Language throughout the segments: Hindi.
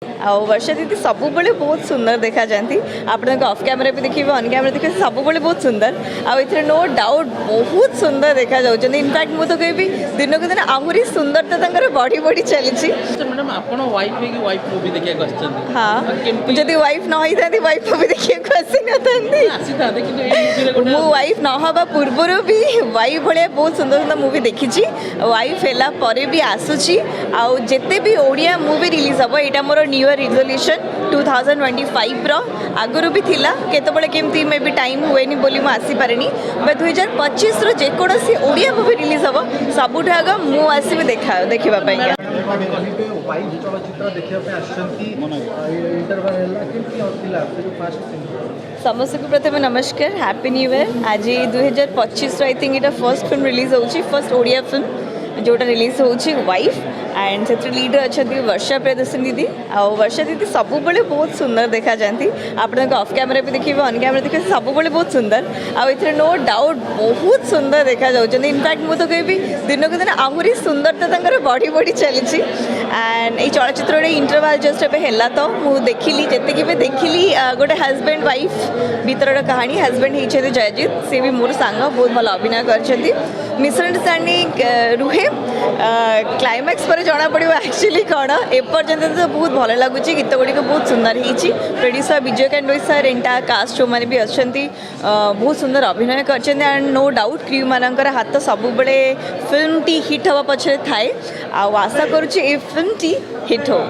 वर्षा दीदी सब बहुत सुंदर देखा जाती आप ऑफ कैमरा भी देखिए ऑन कैमरा देखिए सब बहुत सुंदर आउ नो डाउट बहुत सुंदर देखा जाऊँ इनफैक्ट मुझे कहबी दिन को दिन आहरी सुंदरता बढ़ी बढ़ी चली। हाँ जदि वाइफ न होती वाइफ भी देखा आसी न वाइफ न हवा पूर्वर भी वाइफ भाया बहुत सुंदर सुंदर मुवी देखी वाइफ है भी आसूची आते भी ओडिया मुवी रिलीज हम यहाँ मोर न्यू ईयर रिजोल्यूशन 2025 आगुरी भी थिला केतबले केमती मे भी टाइम हुए बोली मु आसी पारेनी 2025 रो जेकोसी ओडिया मुवी रिलीज हम सबुठ आग मु आसबि देखा समस्त को प्रथम नमस्कार हैप्पी न्यू ईयर आज 2025 आई थिंक इटा फर्स्ट फिल्म रिलीज होची फर्स्ट ओडिया फिल्म जोटा रिलीज होची वाइफ एंड से लीडर अच्छा वर्षा प्रियदर्शनी दीदी वर्षा दीदी सब बहुत सुंदर देखा जाती आप ऑफ कैमरा भी देखिए ऑन कैमरा देखिए सब बहुत सुंदर आउ नो डाउट बहुत सुंदर देखा जाऊँ इनफैक्ट मुझे कहबी दिन को दिन आहरी सुंदरता बढ़ी बढ़ी चली एंड ये चलचित्र इंटरवाल जस्ट है तो मुझे देखिली जी भी देखिली गोटे हजबैंड वाइफ भीतर कहानी हजबैंड होती जयजीत सी भी मोर सांग बहुत भल अभिनय कर मिसअंडरस्टैंडिंग रुहे क्लाइमैक्स पर जना पड़ो एक्चुअली कौन एपर्यंत तो बहुत भल लगुच गीत गुड़िक बहुत सुंदर होती प्रोड्यूसर विजय कैंडोई सर एंटा कास्ट जो मैंने भी अच्छा बहुत सुंदर अभिनय कर एंड नो डाउट क्रू मानकर हाथ सब फिल्म टी हिट हवा पछरे थाए आशा करुच्ची ए फिल्म टी हिट हो।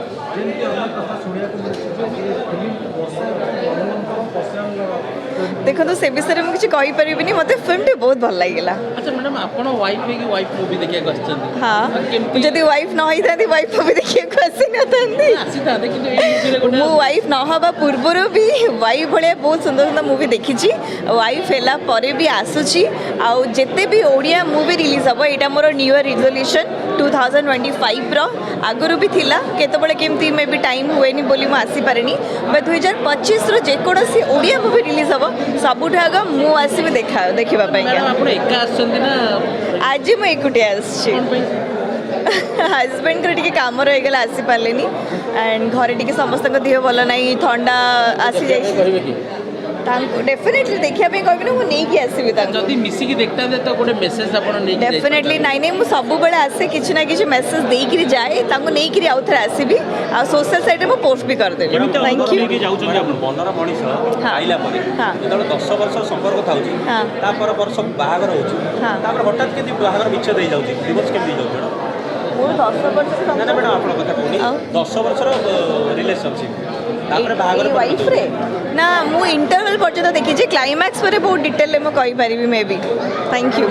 देखो तो से विषय में किसी कही परिबिनी मते फिल्म टी बहुत भल लागला। अच्छा मैडम आपण वाइफ है कि वाइफ मूवी देखिया गछन हां जदी वाइफ न होई थाती वाइफ मूवी देखिया आसी न थाती आसी थाते किंतु ए मूवी रे कोन मु वाइफ न हवा पूर्वर भी वाइफ भाया बहुत सुंदर सुंदर मूवी देखी वाइफ है परे भी आसूची आउ जेते भी ओडिया मूवी रिलीज हम यहाँ मोर न्यू ईयर रिजोल्यूशन 2025 आगुरी भी थिला केतबले केमती मे भी टाइम हुए बोली मु आसी पारेनी 2025 रो जेकोसी ओडिया मूवी रिलीज हम सबुठ आग मु आसबि देखा आज मुझे एकुटिया हजबैंड को टी कम रहीगला आसी पारे एंड घरे टी समस्त देह भल ना थंडा आसी जाए डेफिनेटली देखा कहबी ना मुझे आसबि जदि मिसिकी देखता तो गोटे मेसेज आपण नै डेफिनेटली नाई मु सब बेले आसे किसी ना किसी मेसेज देकरी जाए तांको नेकरी आउ थे आसबि आ सोशल साइट में पोस्ट भी कर देबी। थैंक यू कि जाउछ जे अपन बनर मनीष आइला परे जेतबे 10 वर्ष संपर्क थाउची तापर वर्ष बाहागर होची तापर हठात के बाहागर विच्छेद हो जाउची डिवोर्स के दे जाउछ मोर 10 वर्ष ना ना मैडम आपन कथा कोनी 10 वर्षर रिलेशनशिप तापर बाहागर वाइफ रे ना मु इंटरवल पर्यंत देखी क्लाइमैक्स पर बहुत डिटेल में कहि परिबी मे बी। Thank you.